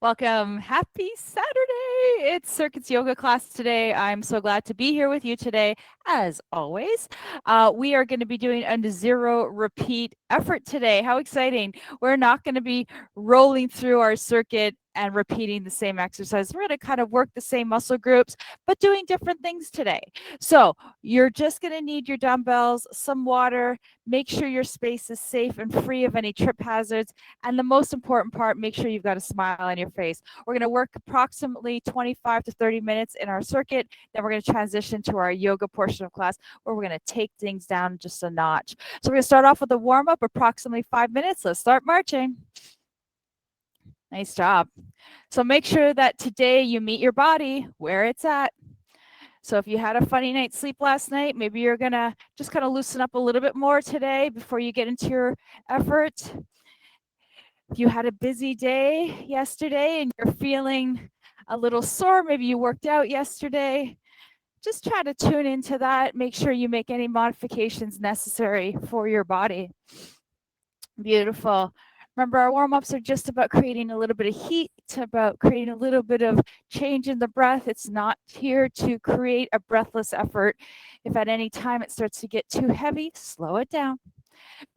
Welcome. Happy Saturday. It's Circuits Yoga class today. I'm so glad to be here with you today, as always. We are going to be doing a zero repeat effort today. How exciting. We're not going to be rolling through our circuit and repeating the same exercise. We're going to kind of work the same muscle groups, but doing different things today. So you're just going to need your dumbbells, some water, make sure your space is safe and free of any trip hazards. And the most important part, make sure you've got a smile on your face. We're going to work approximately 25 to 30 minutes in our circuit. Then we're going to transition to our yoga portion of class where we're going to take things down just a notch. So we're going to start off with a warm-up, approximately 5 minutes. Let's start marching. Nice job. So make sure that today you meet your body where it's at. So if you had a funny night's sleep last night, maybe you're going to just kind of loosen up a little bit more today before you get into your effort. If you had a busy day yesterday and you're feeling a little sore, maybe you worked out yesterday, just try to tune into that. Make sure you make any modifications necessary for your body. Beautiful. Remember, our warm-ups are just about creating a little bit of heat, about creating a little bit of change in the breath. It's not here to create a breathless effort. If at any time it starts to get too heavy, slow it down.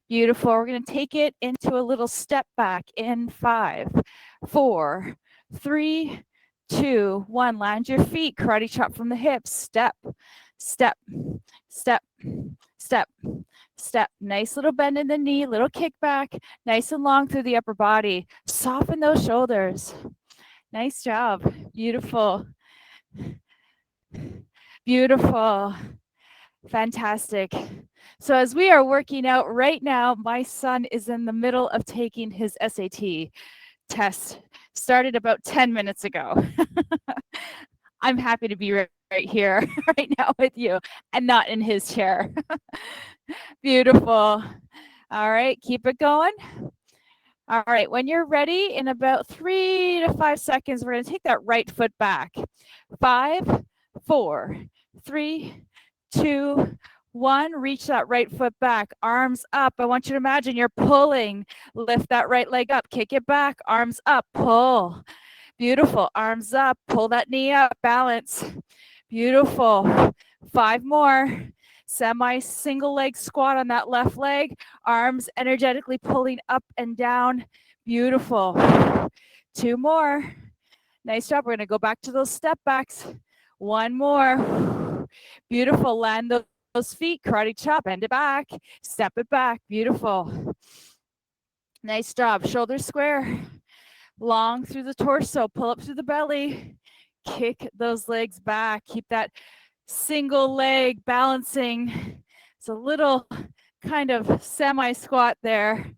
Beautiful. We're going to take it into a little step back in 5, 4, 3, 2, 1. Land your feet. Karate chop from the hips. Step, step, step, step, step. Nice little bend in the knee, little kick back. Nice and long through the upper body. Soften those shoulders. Nice job. Beautiful. Beautiful. Fantastic. So as we are working out right now, my son is in the middle of taking his SAT test. Started about 10 minutes ago. I'm happy to be right here, right now with you and not in his chair. Beautiful. All right, keep it going. All right, when you're ready, in about 3 to 5 seconds, we're going to take that right foot back. 5, 4, 3, 2, 1. Reach that right foot back. Arms up. I want you to imagine you're pulling. Lift that right leg up. Kick it back. Arms up. Pull. Beautiful. Arms up. Pull that knee up. Balance. Beautiful. 5 more. Semi-single leg squat on that left leg. Arms energetically pulling up and down. Beautiful. 2 more. Nice job. We're going to go back to those step backs. 1 more. Beautiful. Land those feet. Karate chop. Bend it back. Step it back. Beautiful. Nice job. Shoulders square. Long through the torso. Pull up through the belly. Kick those legs back. Keep that single leg balancing. It's a little kind of semi-squat there.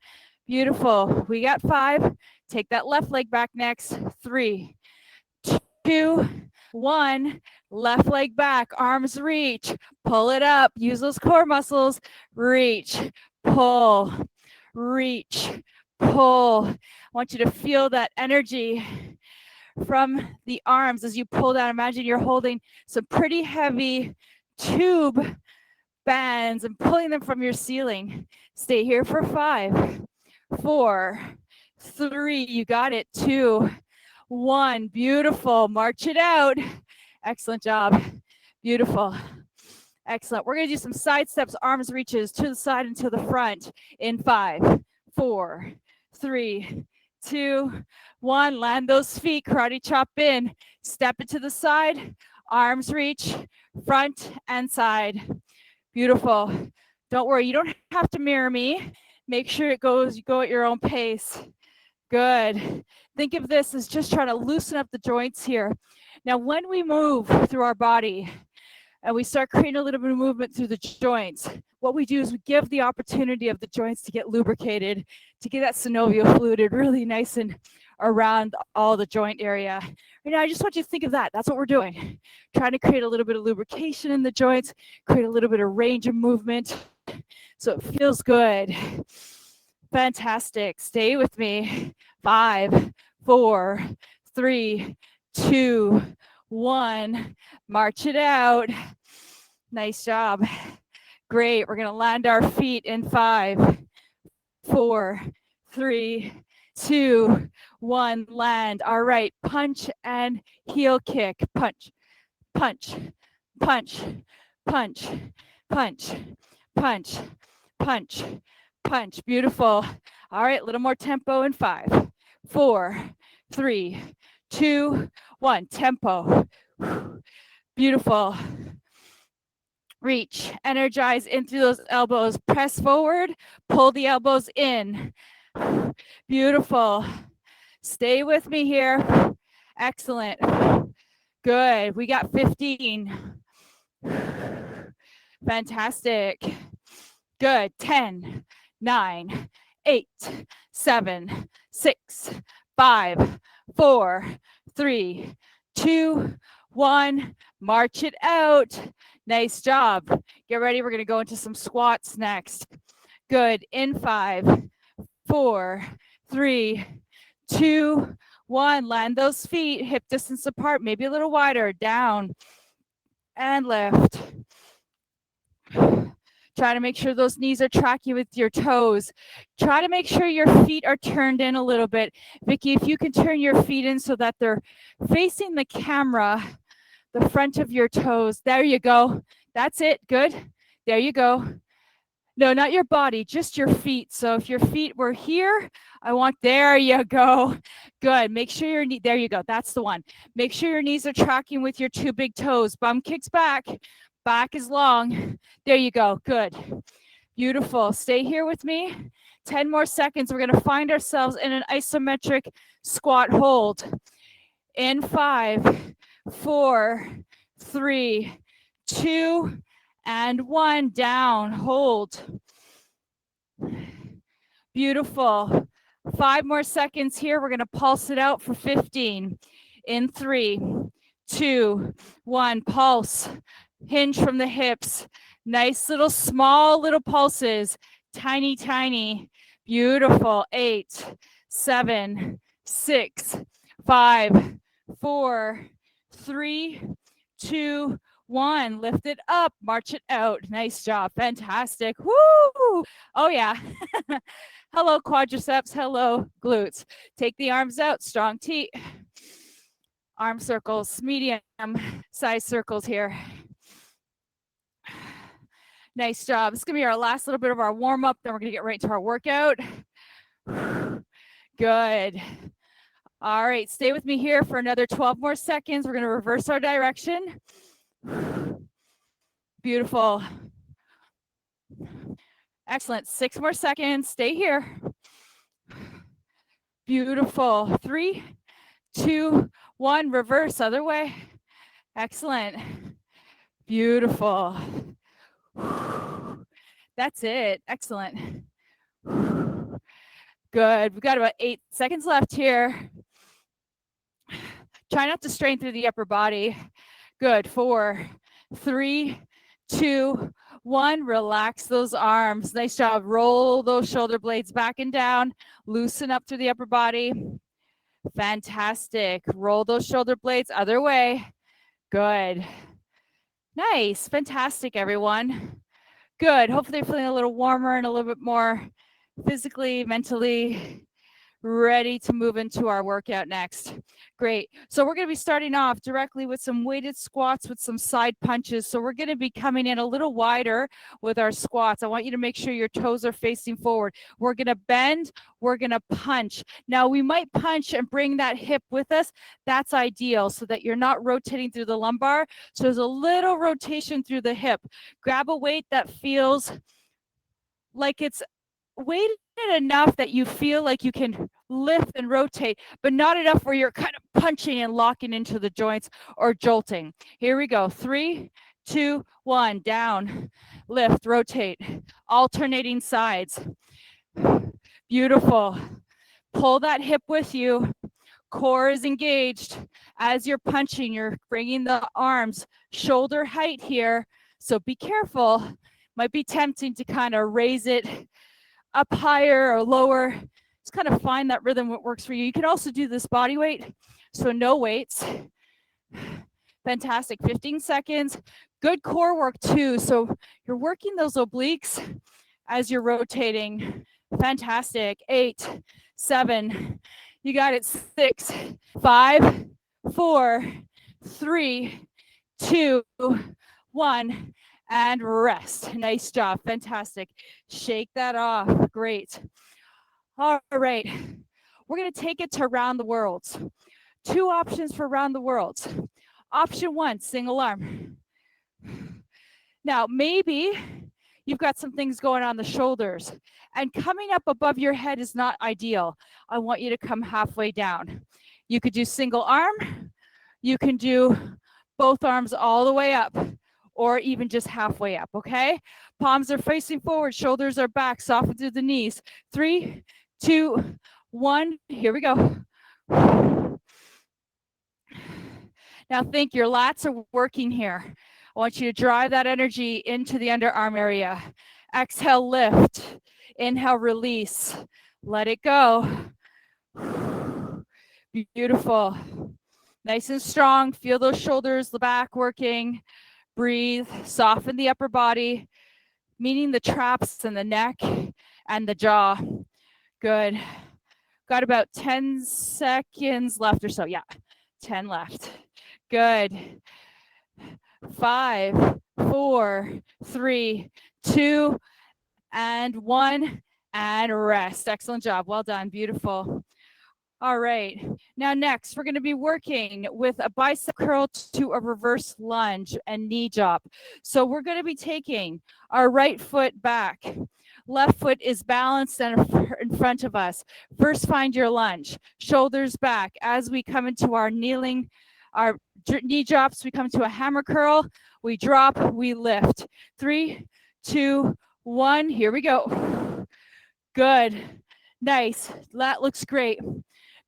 Beautiful. We got 5. Take that left leg back next. 3, 2, 1. Left leg back. Arms reach. Pull it up. Use those core muscles. Reach. Pull. Reach. Pull. I want you to feel that energy from the arms as you pull down. Imagine you're holding some pretty heavy tube bands and pulling them from your ceiling. Stay here for 5, 4, 3. You got it. 2, 1. Beautiful. March it out. Excellent job. Beautiful. Excellent. We're going to do some side steps, arms reaches to the side and to the front in 5, 4, 3, 2, 1. Land those feet. Karate chop in. Step it to the side. Arms reach. Front and side. Beautiful. Don't worry. You don't have to mirror me. Make sure you go at your own pace. Good. Think of this as just trying to loosen up the joints here. Now, when we move through our body and we start creating a little bit of movement through the joints, what we do is we give the opportunity of the joints to get lubricated, to get that synovial fluid really nice and around all the joint area. Right now, I just want you to think of that. That's what we're doing. Trying to create a little bit of lubrication in the joints, create a little bit of range of movement so it feels good. Fantastic. Stay with me. 5, 4, 3, 2, 1. March it out. Nice job. Great. We're going to land our feet in 5, 4, 3, 2, 1, land. All right, punch and heel kick. Punch, punch, punch, punch, punch, punch, punch, punch. Beautiful. All right, a little more tempo in 5, 4, 3, 2, 1. Tempo. Beautiful. Reach, energize in through those elbows. Press forward, pull the elbows in. Beautiful. Stay with me here. Excellent. Good. We got 15. Fantastic. Good. 10, 9, 8, 7, 6, 5, 4, 3, 2, 1. March it out. Nice job. Get ready. We're going to go into some squats next. Good. In 5, 4, 3, 2, 1. Land those feet hip distance apart, maybe a little wider. Down and lift. Try to make sure those knees are tracking with your toes. Try to make sure your feet are turned in a little bit. Vicky, if you can turn your feet in so that they're facing the camera, the front of your toes. There you go. That's it. Good. There you go. No, not your body, just your feet. So if your feet were here, there you go. Good. Make sure your knee, there you go. That's the one. Make sure your knees are tracking with your 2 big toes. Bum kicks back. Back is long. There you go. Good. Beautiful. Stay here with me. 10 more seconds. We're going to find ourselves in an isometric squat hold. In 5, 4, 3, 2, and 1. Down. Hold. Beautiful. 5 more seconds here. We're going to pulse it out for 15. In 3, 2, 1. Pulse. Hinge from the hips. Nice little small little pulses. Tiny, tiny. Beautiful. 8, 7, 6, 5, 4, 3, 2, 1. Lift it up. March it out. Nice job. Fantastic. Woo! Oh, yeah. Hello, quadriceps. Hello, glutes. Take the arms out. Strong T. Arm circles. Medium size circles here. Nice job. This is going to be our last little bit of our warm-up. Then we're going to get right into our workout. Good. All right. Stay with me here for another 12 more seconds. We're going to reverse our direction. Beautiful. Excellent. 6 more seconds. Stay here. Beautiful. 3, 2, 1. Reverse. Other way. Excellent. Beautiful. That's it. Excellent. Good. We've got about 8 seconds left here. Try not to strain through the upper body. Good. 4, 3, 2, 1. Relax those arms. Nice job. Roll those shoulder blades back and down. Loosen up through the upper body. Fantastic. Roll those shoulder blades other way. Good. Nice. Fantastic, everyone. Good. Hopefully you're feeling a little warmer and a little bit more physically, mentally ready to move into our workout next. Great. So we're going to be starting off directly with some weighted squats with some side punches. So we're going to be coming in a little wider with our squats. I want you to make sure your toes are facing forward. We're going to bend. We're going to punch. Now we might punch and bring that hip with us. That's ideal so that you're not rotating through the lumbar. So there's a little rotation through the hip. Grab a weight that feels like it's weighted enough that you feel like you can lift and rotate, but not enough where you're kind of punching and locking into the joints or jolting. Here we go. 3, 2, 1. Down, lift, rotate, alternating sides. Beautiful. Pull that hip with you. Core is engaged. As you're punching, you're bringing the arms shoulder height here. So be careful. Might be tempting to kind of raise it up higher or lower. Just kind of find that rhythm what works for you. You can also do this body weight, so no weights. Fantastic. 15 seconds. Good core work too. So you're working those obliques as you're rotating. Fantastic. 8, 7. You got it. 6, 5, 4, 3, 2, 1. And rest. Nice job. Fantastic. Shake that off. Great. All right. We're going to take it to round the world. 2 options for round the world. Option 1, single arm. Now, maybe you've got some things going on the shoulders, and coming up above your head is not ideal. I want you to come halfway down. You could do single arm. You can do both arms all the way up, or even just halfway up, okay? Palms are facing forward, shoulders are back, soften through the knees. 3, 2, 1, here we go. Now think your lats are working here. I want you to drive that energy into the underarm area. Exhale, lift. Inhale, release. Let it go. Beautiful. Nice and strong. Feel those shoulders, the back working. Breathe. Soften the upper body, meaning the traps and the neck and the jaw. Good. Got about 10 seconds left or so. Yeah, 10 left. Good. 5, 4, 3, 2, and 1, and rest. Excellent job. Well done. Beautiful. All right. Now next, we're going to be working with a bicep curl to a reverse lunge and knee drop. So we're going to be taking our right foot back. Left foot is balanced and in front of us. First, find your lunge. Shoulders back. As we come into our kneeling, our knee drops, we come to a hammer curl. We drop, we lift. 3, 2, 1. Here we go. Good. Nice. That looks great.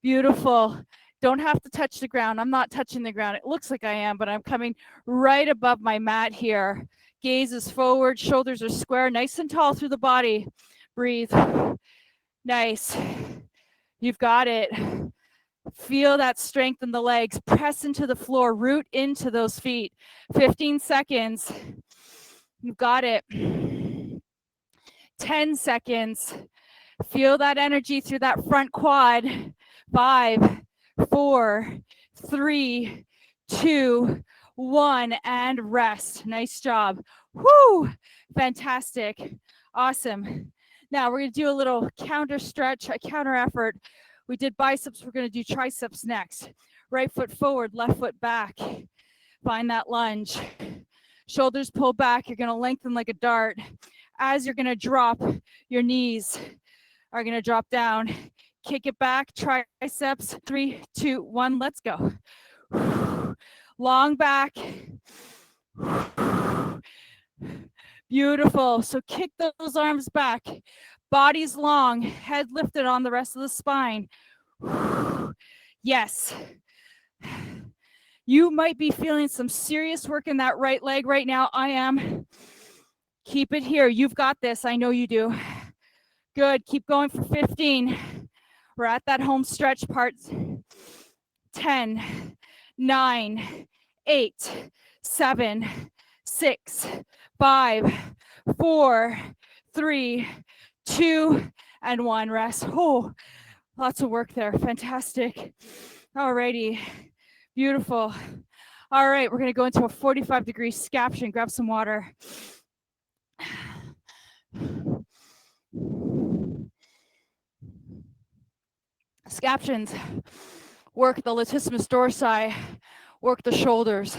Beautiful. Don't have to touch the ground. I'm not touching the ground. It looks like I am, but I'm coming right above my mat here. Gaze is forward. Shoulders are square. Nice and tall through the body. Breathe. Nice. You've got it. Feel that strength in the legs. Press into the floor. Root into those feet. 15 seconds. You've got it. 10 seconds. Feel that energy through that front quad. 5, 4, 3, 2, 1, and rest. Nice job. Whoo! Fantastic. Awesome. Now we're going to do a little counter stretch, a counter effort. We did biceps. We're going to do triceps next. Right foot forward, left foot back. Find that lunge. Shoulders pull back. You're going to lengthen like a dart. As you're going to drop, your knees are going to drop down. Kick it back, triceps. 3, 2, 1, let's go. Long back. Beautiful. So kick those arms back. Body's long, head lifted on the rest of the spine. Yes. You might be feeling some serious work in that right leg right now. I am. Keep it here. You've got this. I know you do. Good. Keep going for 15. We're at that home stretch part. 10, 9, 8, 7, 6, 5, 4, 3, 2, and 1. Rest. Oh, lots of work there. Fantastic. Alrighty. Beautiful. All right, we're going to go into a 45-degree scaption. Grab some water. Scaptions. Work the latissimus dorsi. Work the shoulders.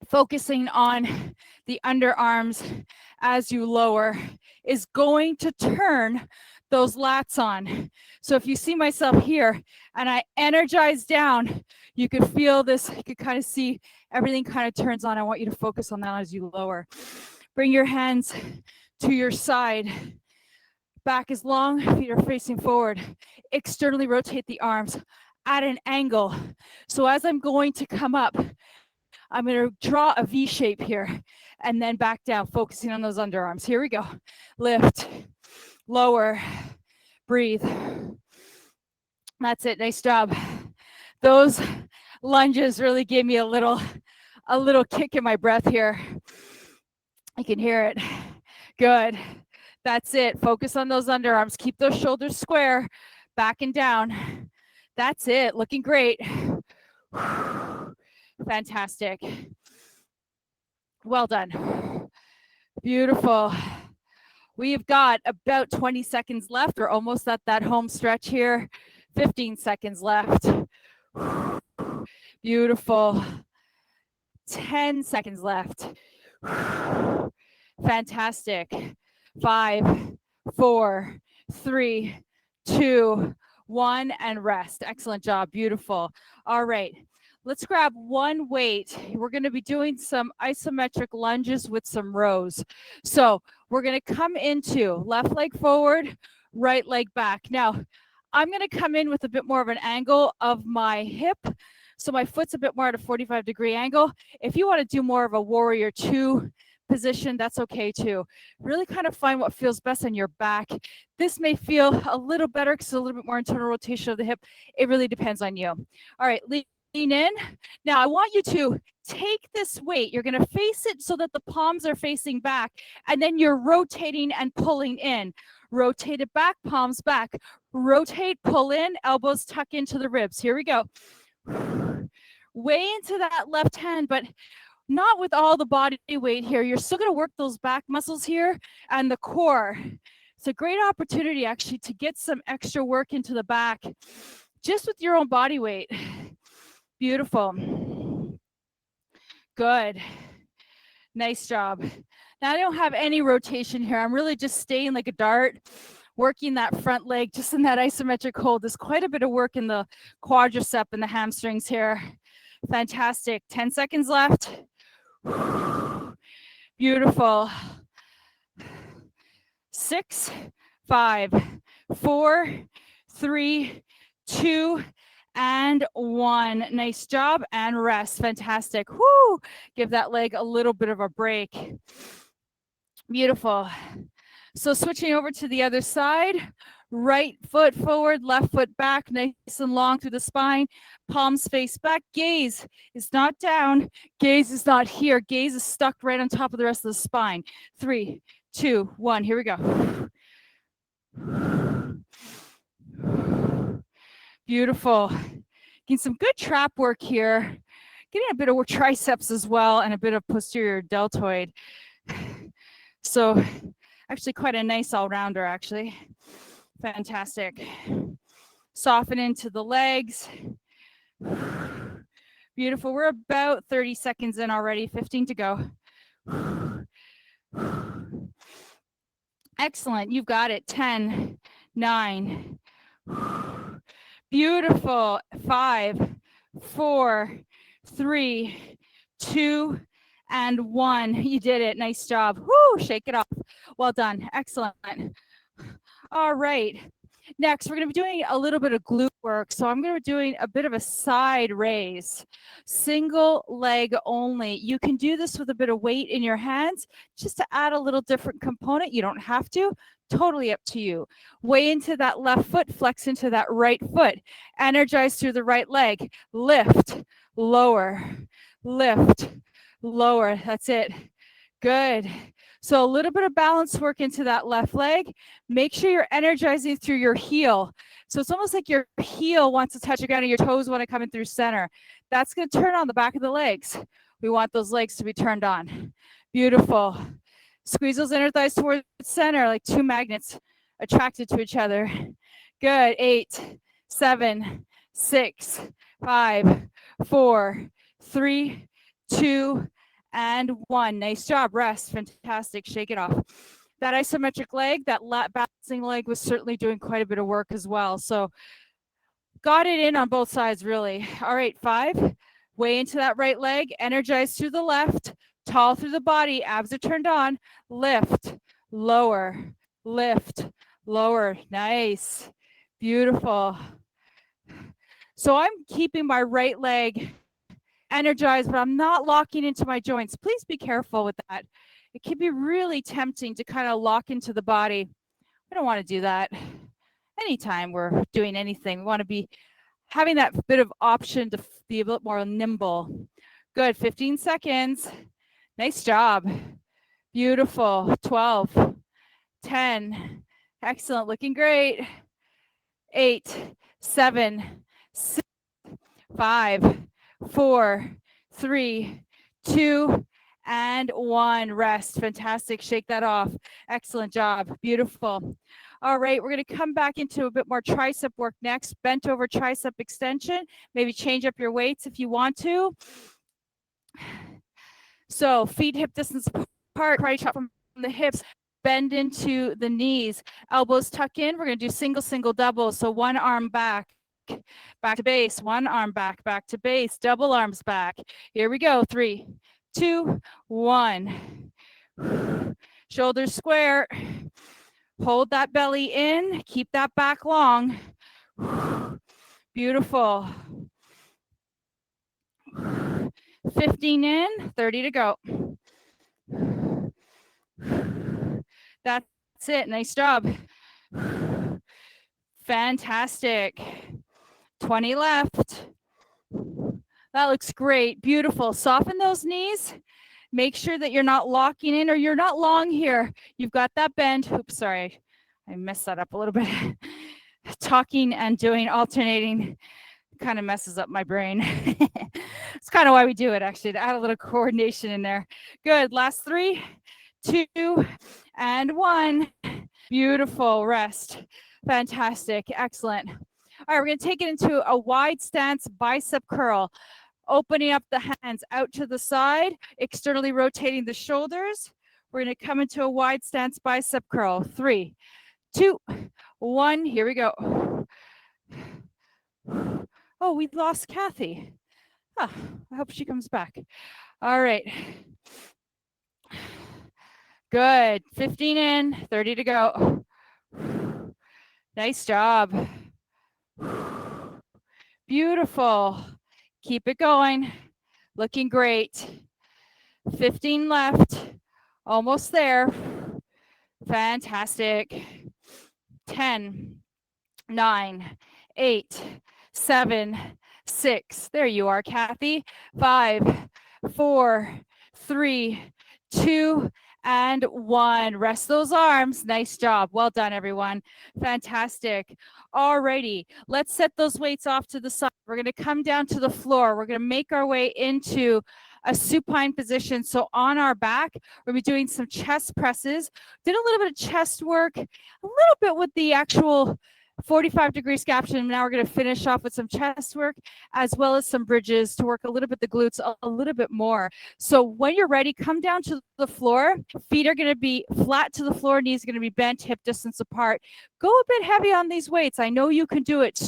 Focusing on the underarms as you lower is going to turn those lats on. So if you see myself here and I energize down, you could feel this, you could kind of see everything kind of turns on. I want you to focus on that as you lower. Bring your hands to your side. Back is long, feet are facing forward. Externally rotate the arms at an angle. So as I'm going to come up, I'm going to draw a V shape here and then back down, focusing on those underarms. Here we go. Lift, lower, breathe. That's it. Nice job. Those lunges really gave me a little kick in my breath here. I can hear it. Good. That's it. Focus on those underarms. Keep those shoulders square, back and down. That's it. Looking great. Fantastic. Well done. Beautiful. We've got about 20 seconds left. We're almost at that home stretch here. 15 seconds left. Beautiful. 10 seconds left. Fantastic. 5, 4, 3, 2, 1, and rest. Excellent job. Beautiful. All right. Let's grab one weight. We're going to be doing some isometric lunges with some rows. So we're going to come into left leg forward, right leg back. Now, I'm going to come in with a bit more of an angle of my hip. So my foot's a bit more at a 45-degree angle. If you want to do more of a warrior 2 position, that's okay too. Really kind of find what feels best on your back. This may feel a little better because it's a little bit more internal rotation of the hip. It really depends on you. All right, lean in. Now I want you to take this weight. You're going to face it so that the palms are facing back, and then you're rotating and pulling in. Rotate it back, palms back. Rotate, pull in, elbows tuck into the ribs. Here we go. Way into that left hand, but not with all the body weight here. You're still going to work those back muscles here and the core. It's a great opportunity actually to get some extra work into the back just with your own body weight. Beautiful. Good. Nice job. Now I don't have any rotation here. I'm really just staying like a dart, working that front leg just in that isometric hold. There's quite a bit of work in the quadricep and the hamstrings here. Fantastic. 10 seconds left. Beautiful. 6, 5, 4, 3, 2, and 1. Nice job, and rest. Fantastic. Whoo! Give that leg a little bit of a break. Beautiful. So switching over to the other side, right foot forward, left foot back, nice and long through the spine, palms face back. Gaze is not down, gaze is not here, gaze is stuck right on top of the rest of the spine. 3, 2, 1, here we go. Beautiful. Getting some good trap work here. Getting a bit of triceps as well and a bit of posterior deltoid. So actually quite a nice all-rounder actually. Fantastic. Soften into the legs. Beautiful. We're about 30 seconds in already, 15 to go. Excellent. You've got it. 10, 9. Beautiful. 5, 4, 3, 2, and 1. You did it. Nice job. Woo! Shake it off. Well done. Excellent. All right. Next, we're going to be doing a little bit of glute work. So I'm going to be doing a bit of a side raise, single leg only. You can do this with a bit of weight in your hands just to add a little different component. You don't have to. Totally up to you. Way into that left foot, flex into that right foot. Energize through the right leg. Lift, lower, lift, lower. That's it. Good. So a little bit of balance work into that left leg. Make sure you're energizing through your heel. So it's almost like your heel wants to touch the ground and your toes want to come in through center. That's going to turn on the back of the legs. We want those legs to be turned on. Beautiful. Squeeze those inner thighs towards center like two magnets attracted to each other. Good. 8, 7, 6, 5, 4, 3, 2, and 1. Nice job. Rest. Fantastic. Shake it off. That isometric leg, that balancing leg was certainly doing quite a bit of work as well. So got it in on both sides, really. All right, 5. Way into that right leg. Energize through the left. Tall through the body. Abs are turned on. Lift. Lower. Lift. Lower. Nice. Beautiful. So I'm keeping my right leg energized, but I'm not locking into my joints. Please be careful with that. It can be really tempting to kind of lock into the body. I don't want to do that. Anytime we're doing anything, we want to be having that bit of option to be a bit more nimble. Good. 15 seconds. Nice job. Beautiful. 12, 10. Excellent. Looking great. 8, 7, 6, 5, 4, 3, 2, and 1. Rest. Fantastic. Shake that off. Excellent job. Beautiful. All right, we're going to come back into a bit more tricep work next. Bent over tricep extension. Maybe change up your weights if you want to. So feet hip distance apart, karate chop from the hips, bend into the knees, elbows tuck in. We're going to do single, single, double. So one arm back, back to base, one arm back, back to base, double arms back. Here we go. 3, 2, 1. Shoulders square. Hold that belly in. Keep that back long. Beautiful. 15 in, 30 to go. That's it. Nice job. Fantastic. 20 left. That looks great. Beautiful. Soften those knees. Make sure that you're not locking in or you're not long here. You've got that bend. Oops, sorry. I messed that up a little bit. Talking and doing alternating kind of messes up my brain. It's kind of why we do it, actually, to add a little coordination in there. Good. Last 3, 2, and 1. Beautiful. Rest. Fantastic. Excellent. All right, we're going to take it into a wide stance bicep curl. Opening up the hands out to the side, externally rotating the shoulders. We're going to come into a wide stance bicep curl. 3, 2, 1. Here we go. Oh, we lost Kathy. Oh, I hope she comes back. All right. Good. 15 in, 30 to go. Nice job. Beautiful. Keep it going. Looking great. 15 left. Almost there. Fantastic. 10, 9, 8, 7, 6. There you are, Kathy. 5, 4, 3, 2, and 1. Rest those arms. Nice job. Well done, everyone. Fantastic. Alrighty, let's set those weights off to the side. We're going to come down to the floor. We're going to make our way into a supine position. So on our back, we'll be doing some chest presses. Did a little bit of chest work, a little bit with the actual 45-degree scaption. Now we're going to finish off with some chest work as well as some bridges to work a little bit the glutes a little bit more. So when you're ready, come down to the floor. Feet are going to be flat to the floor. Knees are going to be bent, hip distance apart. Go a bit heavy on these weights. I know you can do it.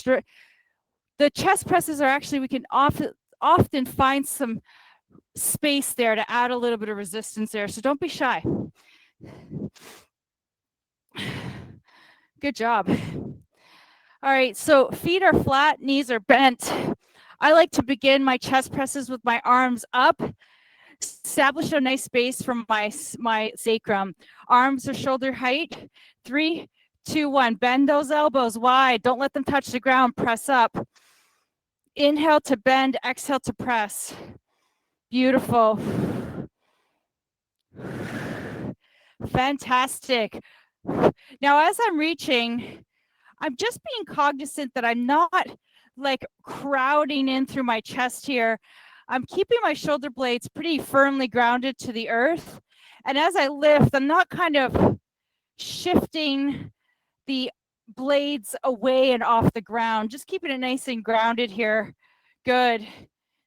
The chest presses are actually, we can often find some space there to add a little bit of resistance there. So don't be shy. Good job. All right, so feet are flat, knees are bent. I like to begin my chest presses with my arms up. Establish a nice base from my sacrum. Arms are shoulder height. 3, 2, 1. Bend those elbows wide. Don't let them touch the ground. Press up. Inhale to bend, exhale to press. Beautiful. Fantastic. Now, as I'm reaching, I'm just being cognizant that I'm not like crowding in through my chest here. I'm keeping my shoulder blades pretty firmly grounded to the earth. And as I lift, I'm not kind of shifting the blades away and off the ground, just keeping it nice and grounded here. Good.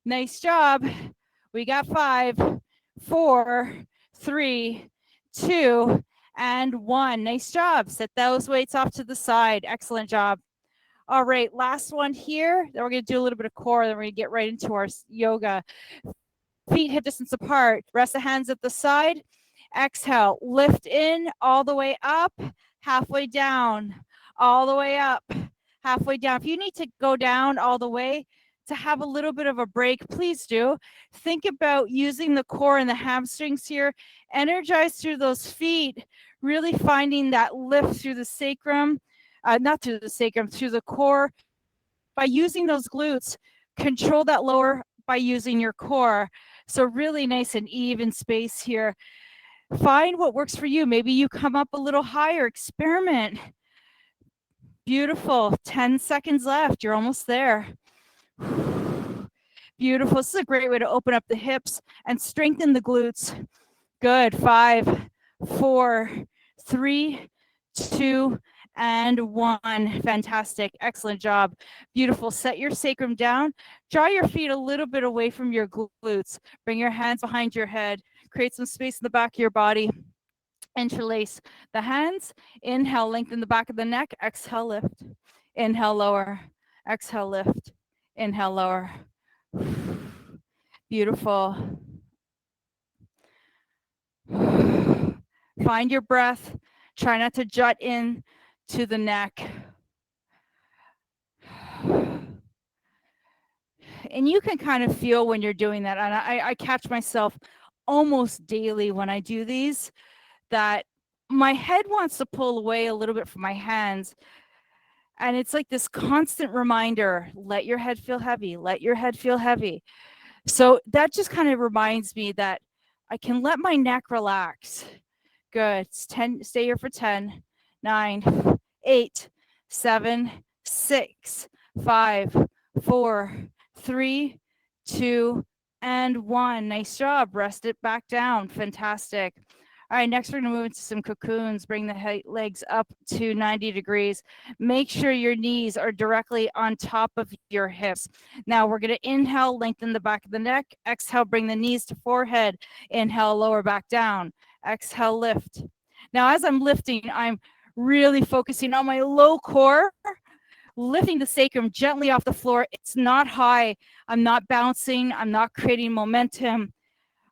Nice job. We got 5, 4, 3, 2, and 1. Nice job. Set those weights off to the side. Excellent job. All right, last one here. Then we're going to do a little bit of core. Then we're going to get right into our yoga. Feet hip distance apart. Rest the hands at the side. Exhale. Lift in all the way up, halfway down, all the way up, halfway down. If you need to go down all the way to have a little bit of a break, please do. Think about using the core and the hamstrings here. Energize through those feet, really finding that lift through the sacrum, not through the sacrum, through the core. By using those glutes, control that lower by using your core. So really nice and even space here. Find what works for you. Maybe you come up a little higher, experiment. Beautiful. 10 seconds left. You're almost there. Beautiful. This is a great way to open up the hips and strengthen the glutes. Good. 5, 4, 3, 2, and 1. Fantastic. Excellent job. Beautiful. Set your sacrum down. Draw your feet a little bit away from your glutes. Bring your hands behind your head. Create some space in the back of your body. Interlace the hands. Inhale, lengthen the back of the neck. Exhale, lift. Inhale, lower. Exhale, lift. Inhale, lower. Beautiful. Find your breath. Try not to jut in to the neck. And you can kind of feel when you're doing that. And I catch myself almost daily when I do these, that my head wants to pull away a little bit from my hands. And it's like this constant reminder, let your head feel heavy, let your head feel heavy. So that just kind of reminds me that I can let my neck relax. Good. It's 10, stay here for 10, 9, 8, 7, 6, 5, 4, 3, 2, and 1. Nice job. Rest it back down. Fantastic. All right, next we're going to move into some cocoons. Bring the legs up to 90 degrees. Make sure your knees are directly on top of your hips. Now we're going to inhale, lengthen the back of the neck. Exhale, bring the knees to forehead. Inhale, lower back down. Exhale, lift. Now as I'm lifting, I'm really focusing on my low core, lifting the sacrum gently off the floor. It's not high. I'm not bouncing. I'm not creating momentum.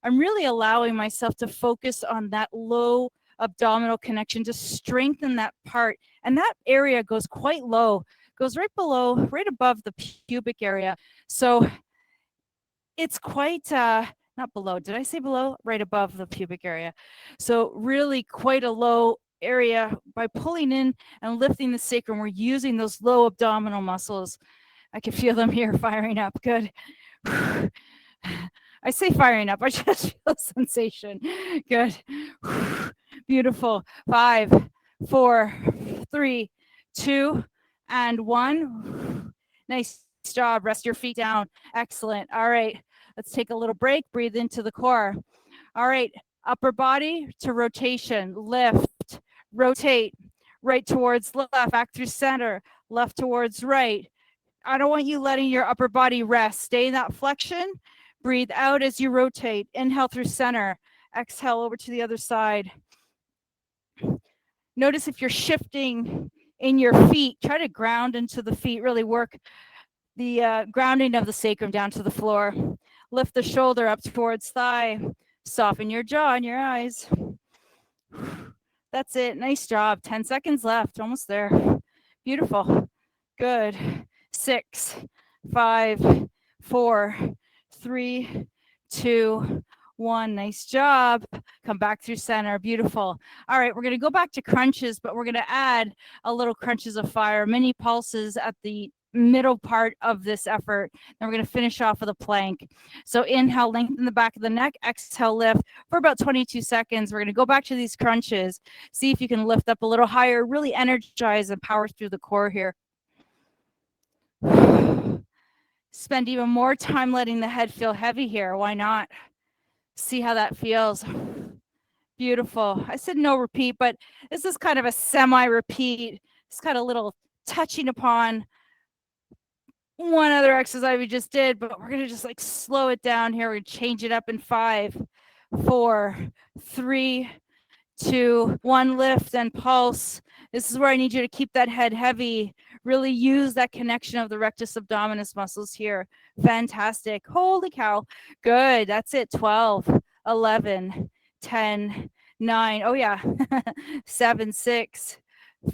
I'm really allowing myself to focus on that low abdominal connection, to strengthen that part. And that area goes quite low, goes right below, right above the pubic area. So it's quite, not below, did I say below? Right above the pubic area. So really quite a low area. By pulling in and lifting the sacrum, we're using those low abdominal muscles. I can feel them here firing up. Good. I say firing up, I just feel sensation. Good. Beautiful. 5, 4, 3, 2, and 1. Nice job. Rest your feet down. Excellent. All right. Let's take a little break. Breathe into the core. All right. Upper body to rotation. Lift. Rotate. Right towards left. Back through center. Left towards right. I don't want you letting your upper body rest. Stay in that flexion. Breathe out as you rotate. Inhale through center. Exhale over to the other side. Notice if you're shifting in your feet, try to ground into the feet. Really work the grounding of the sacrum down to the floor. Lift the shoulder up towards thigh. Soften your jaw and your eyes. That's it. Nice job. 10 seconds left. Almost there. Beautiful. Good. 6, 5, 4, 3, 2, 1. Nice job. Come back through center. Beautiful. All right, we're going to go back to crunches, but we're going to add a little crunches of fire, mini pulses at the middle part of this effort. Then we're going to finish off with a plank. So inhale, lengthen the back of the neck. Exhale, lift for about 22 seconds. We're going to go back to these crunches. See if you can lift up a little higher, really energize and power through the core here. Spend even more time letting the head feel heavy here. Why not? See how that feels. Beautiful. I said no repeat, but this is kind of a semi-repeat. It's kind of a little touching upon one other exercise we just did, but we're going to just like slow it down here. We're going to change it up in 5, 4, 3, 2, 1. Lift and pulse. This is where I need you to keep that head heavy. Really use that connection of the rectus abdominis muscles here. Fantastic. Holy cow. Good. That's it. 12, 11, 10, 9. Oh yeah. 7, 6,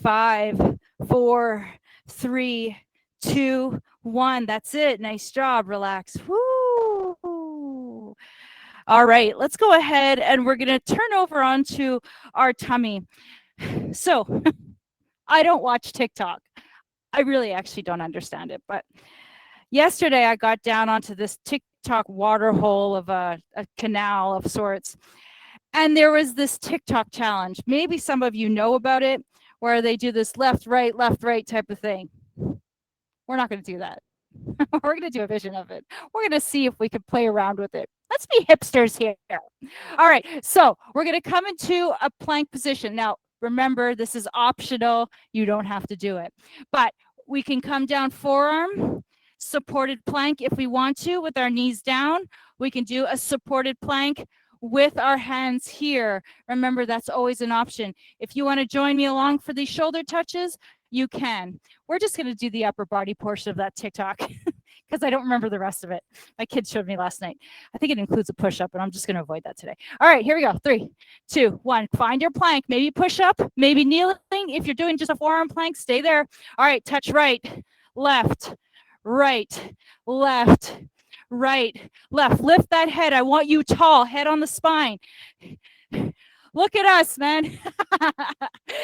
5, 4, 3, 2, 1. That's it. Nice job. Relax. Woo. All right, let's go ahead and we're going to turn over onto our tummy. So I don't watch TikTok. I really actually don't understand it. But yesterday I got down onto this TikTok water hole of a canal of sorts. And there was this TikTok challenge. Maybe some of you know about it, where they do this left, right type of thing. We're not going to do that. We're going to do a vision of it. We're going to see if we can play around with it. Let's be hipsters here. All right. So we're going to come into a plank position. Now, remember, this is optional. You don't have to do it. But we can come down forearm, supported plank if we want to with our knees down. We can do a supported plank with our hands here. Remember, that's always an option. If you want to join me along for these shoulder touches, you can. We're just going to do the upper body portion of that TikTok because I don't remember the rest of it. My kids showed me last night. I think it includes a push-up, and I'm just going to avoid that today. All right, here we go. 3, 2, 1. Find your plank. Maybe push up, maybe kneeling. If you're doing just a forearm plank, stay there. All right, touch right, left, right, left, right, left. Lift that head. I want you tall, head on the spine. Look at us, man.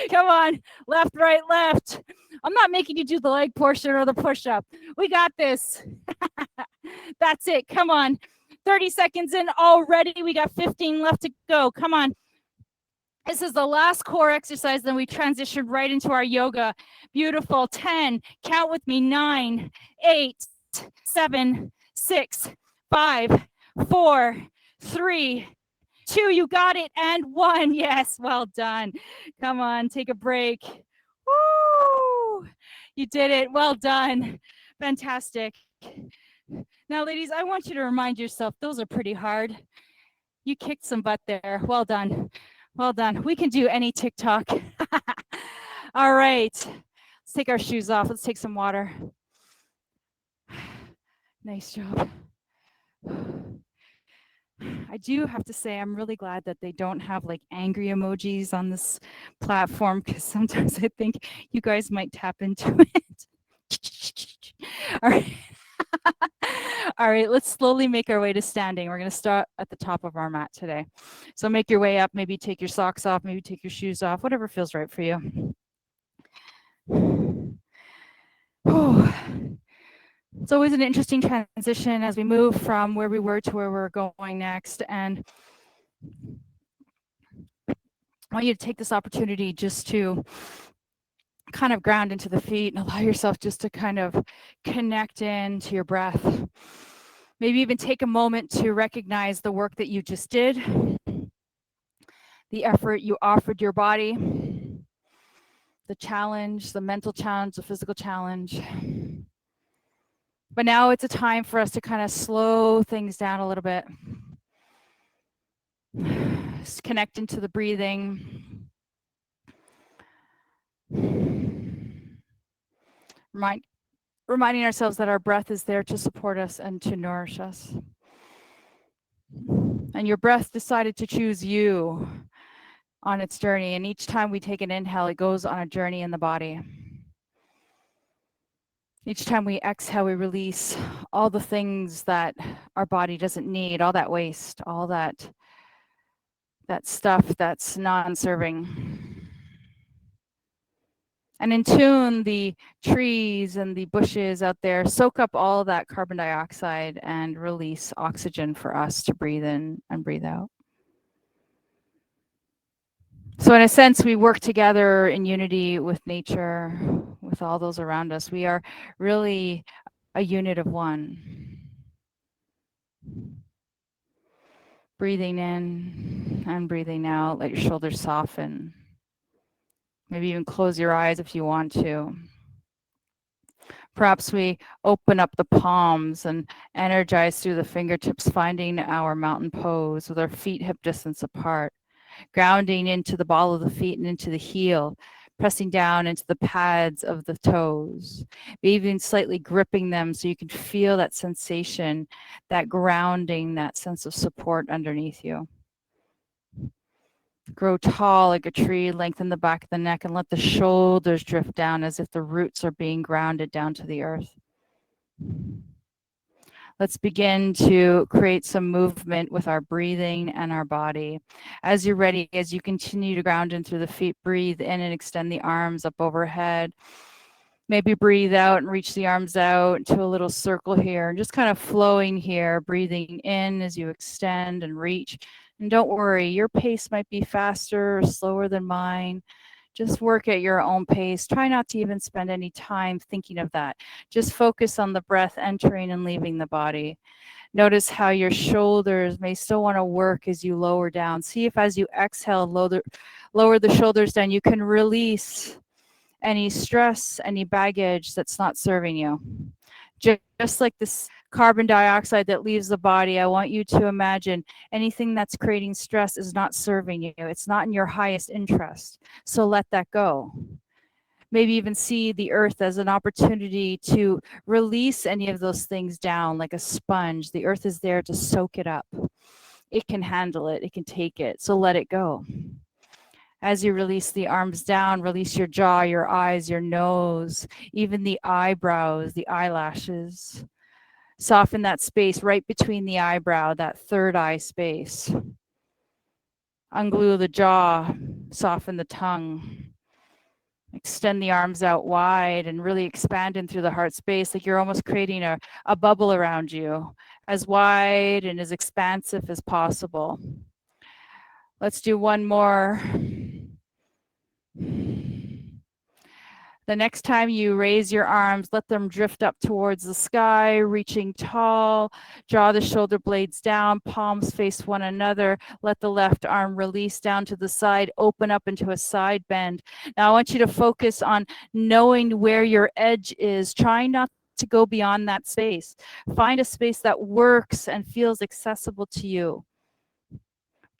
Come on, left, right, left. I'm not making you do the leg portion or the push-up. We got this. That's it. Come on. 30 seconds in already. We got 15 left to go. Come on. This is the last core exercise. Then we transition right into our yoga. Beautiful. 10. Count with me. 9, 8, 7, 6, 5, 4, 3, 2. You got it. And 1. Yes. Well done. Come on. Take a break. Woo! You did it. Well done. Fantastic. Now, ladies, I want you to remind yourself, those are pretty hard. You kicked some butt there. Well done. Well done. We can do any TikTok. All right. Let's take our shoes off. Let's take some water. Nice job. I do have to say, I'm really glad that they don't have like angry emojis on this platform, because sometimes I think you guys might tap into it. All right. All right, let's slowly make our way to standing. We're going to start at the top of our mat today. So make your way up, maybe take your socks off, maybe take your shoes off, whatever feels right for you. It's always an interesting transition as we move from where we were to where we're going next. And I want you to take this opportunity just to kind of ground into the feet and allow yourself just to kind of connect into your breath. Maybe even take a moment to recognize the work that you just did, the effort you offered your body, the challenge, the mental challenge, the physical challenge. But now it's a time for us to kind of slow things down a little bit. Just connect into the breathing. Reminding ourselves that our breath is there to support us and to nourish us. And your breath decided to choose you on its journey. And each time we take an inhale, it goes on a journey in the body. Each time we exhale, we release all the things that our body doesn't need, all that waste, all that stuff that's non-serving. And in tune, the trees and the bushes out there soak up all that carbon dioxide and release oxygen for us to breathe in and breathe out. So in a sense, we work together in unity with nature, with all those around us. We are really a unit of one. Breathing in and breathing out. Let your shoulders soften. Maybe even close your eyes if you want to. Perhaps we open up the palms and energize through the fingertips, finding our mountain pose with our feet hip distance apart, grounding into the ball of the feet and into the heel, pressing down into the pads of the toes, even slightly gripping them so you can feel that sensation, that grounding, that sense of support underneath you. Grow tall like a tree, lengthen the back of the neck, and let the shoulders drift down as if the roots are being grounded down to the earth. Let's begin to create some movement with our breathing and our body. As you're ready, as you continue to ground in through the feet, breathe in and extend the arms up overhead. Maybe breathe out and reach the arms out to a little circle here, and just kind of flowing here, breathing in as you extend and reach. And don't worry, your pace might be faster or slower than mine. Just work at your own pace. Try not to even spend any time thinking of that. Just focus on the breath entering and leaving the body. Notice how your shoulders may still want to work as you lower down. See if as you exhale, lower the shoulders down, you can release any stress, any baggage that's not serving you. Just like this carbon dioxide that leaves the body, I want you to imagine anything that's creating stress is not serving you. It's not in your highest interest. So let that go. Maybe even see the earth as an opportunity to release any of those things down like a sponge. The earth is there to soak it up. It can handle it, it can take it. So let it go. As you release the arms down, release your jaw, your eyes, your nose, even the eyebrows, the eyelashes. Soften that space right between the eyebrow, that third eye space. Unglue the jaw, soften the tongue. Extend the arms out wide and really expand in through the heart space, like you're almost creating a bubble around you, as wide and as expansive as possible. Let's do one more. The next time you raise your arms, let them drift up towards the sky, reaching tall. Draw the shoulder blades down, palms face one another. Let the left arm release down to the side, open up into a side bend. Now I want you to focus on knowing where your edge is. Try not to go beyond that space. Find a space that works and feels accessible to you.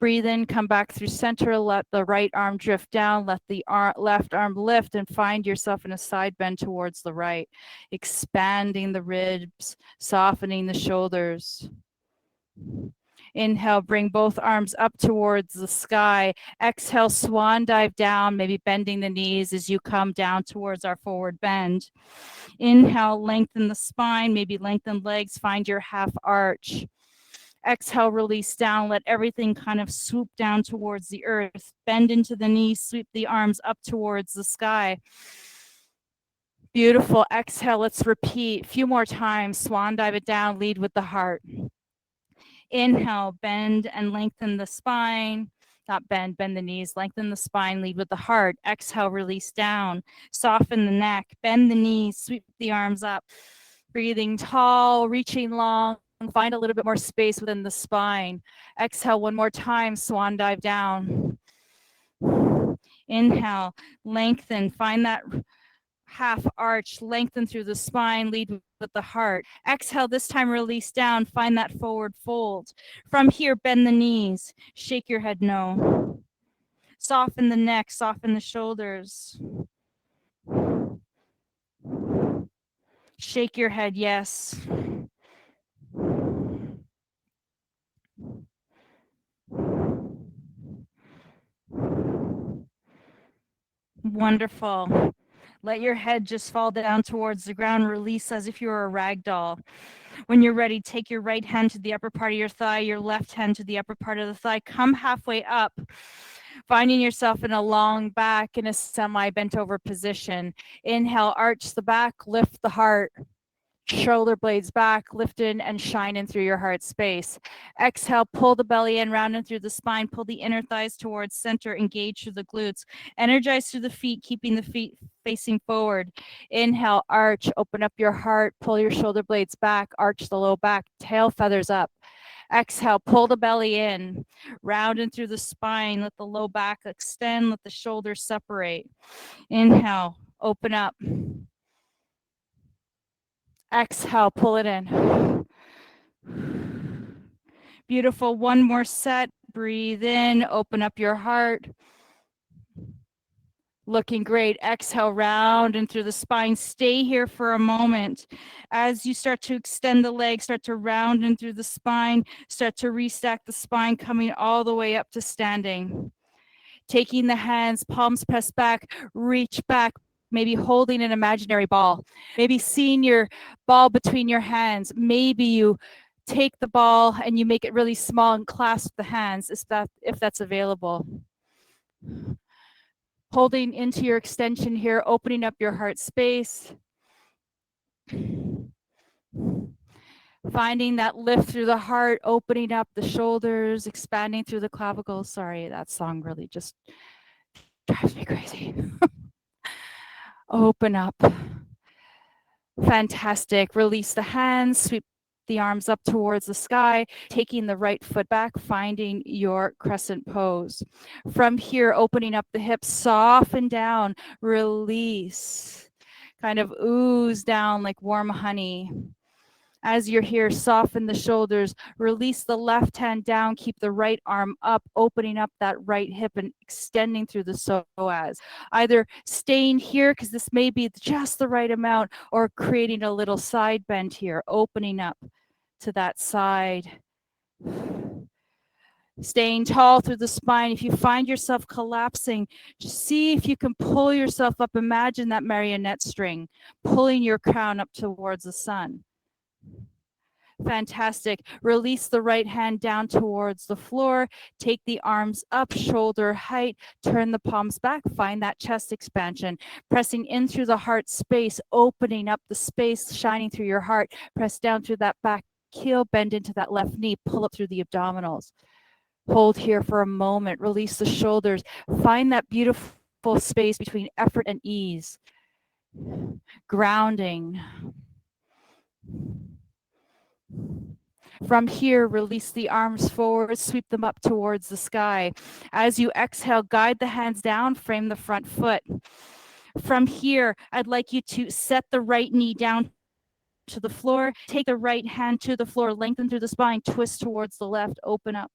Breathe in, come back through center, let the right arm drift down, let the left arm lift, and find yourself in a side bend towards the right, expanding the ribs, softening the shoulders. Inhale, bring both arms up towards the sky. Exhale, swan dive down, maybe bending the knees as you come down towards our forward bend. Inhale, lengthen the spine, maybe lengthen legs, find your half arch. Exhale, release down. Let everything kind of swoop down towards the earth. Bend into the knees, sweep the arms up towards the sky. Beautiful. Exhale, let's repeat a few more times. Swan dive it down, lead with the heart. Inhale, bend and lengthen the spine. Not bend the knees, lengthen the spine, lead with the heart. Exhale, release down. Soften the neck, bend the knees, sweep the arms up. Breathing tall, reaching long. Find a little bit more space within the spine. Exhale one more time, swan dive down. Inhale, lengthen, find that half arch, lengthen through the spine, lead with the heart. Exhale, this time release down, find that forward fold. From here, bend the knees, shake your head no. Soften the neck, soften the shoulders. Shake your head yes. Wonderful. Let your head just fall down towards the ground. Release as if you were a rag doll. When you're ready, take your right hand to the upper part of your thigh, your left hand to the upper part of the thigh. Come halfway up, finding yourself in a long back in a semi-bent over position. Inhale, arch the back, lift the heart. Shoulder blades back, lift in and shine in through your heart space. Exhale, pull the belly in, round in through the spine, pull the inner thighs towards center, engage through the glutes. Energize through the feet, keeping the feet facing forward. Inhale, arch, open up your heart, pull your shoulder blades back, arch the low back, tail feathers up. Exhale, pull the belly in, round in through the spine, let the low back extend, let the shoulders separate. Inhale, open up. Exhale, pull it in. Beautiful. One more set. Breathe in, open up your heart. Looking great. Exhale, round and through the spine. Stay here for a moment. As you start to extend the legs, start to round in through the spine, start to restack the spine, coming all the way up to standing. Taking the hands, palms pressed back, reach back, maybe holding an imaginary ball, maybe seeing your ball between your hands. Maybe you take the ball and you make it really small and clasp the hands if that's available. Holding into your extension here, opening up your heart space. Finding that lift through the heart, opening up the shoulders, expanding through the clavicles. Sorry, that song really just drives me crazy. Open up. Fantastic. Release the hands, sweep the arms up towards the sky, taking the right foot back, finding your crescent pose. From here, opening up the hips, soften down, release, kind of ooze down like warm honey. As you're here, soften the shoulders, release the left hand down, keep the right arm up, opening up that right hip and extending through the psoas. Either staying here, because this may be just the right amount, or creating a little side bend here, opening up to that side. Staying tall through the spine. If you find yourself collapsing, just see if you can pull yourself up. Imagine that marionette string, pulling your crown up towards the sun. Fantastic. Release the right hand down towards the floor. Take the arms up, shoulder height. Turn the palms back. Find that chest expansion. Pressing in through the heart space, opening up the space, shining through your heart. Press down through that back heel, bend into that left knee, pull up through the abdominals. Hold here for a moment. Release the shoulders. Find that beautiful space between effort and ease. Grounding. From here, release the arms forward, sweep them up towards the sky. As you exhale, guide the hands down, frame the front foot. From here, I'd like you to set the right knee down to the floor, take the right hand to the floor, lengthen through the spine, twist towards the left, open up.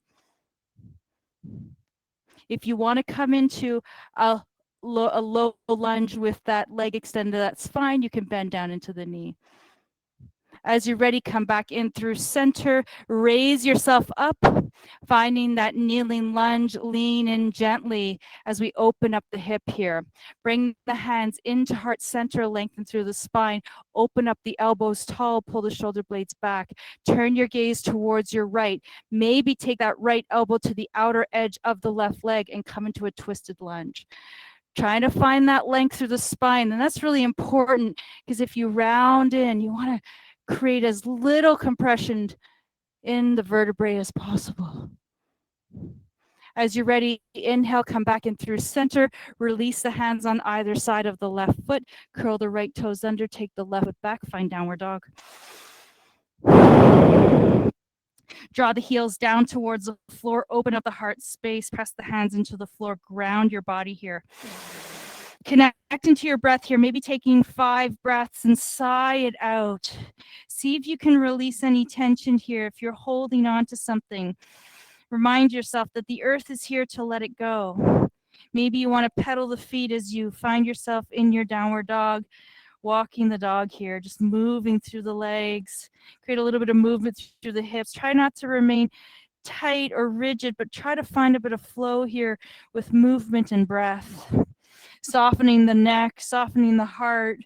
If you want to come into a low lunge with that leg extended, that's fine. You can bend down into the knee. As you're ready, come back in through center, raise yourself up, finding that kneeling lunge, lean in gently as we open up the hip here. Bring the hands into heart center, lengthen through the spine, open up the elbows tall, pull the shoulder blades back, turn your gaze towards your right. Maybe take that right elbow to the outer edge of the left leg and come into a twisted lunge. Trying to find that length through the spine, and that's really important because if you round in, you want to create as little compression in the vertebrae as possible. As you're ready, inhale, come back in through center, release the hands on either side of the left foot, curl the right toes under, take the left foot back, find downward dog. Draw the heels down towards the floor, open up the heart space, press the hands into the floor, ground your body here. Connect into your breath here, maybe taking 5 breaths and sigh it out. See if you can release any tension here. If you're holding on to something, remind yourself that the earth is here to let it go. Maybe you want to pedal the feet as you find yourself in your downward dog, walking the dog here, just moving through the legs, create a little bit of movement through the hips. Try not to remain tight or rigid, but try to find a bit of flow here with movement and breath. Softening the neck, softening the heart,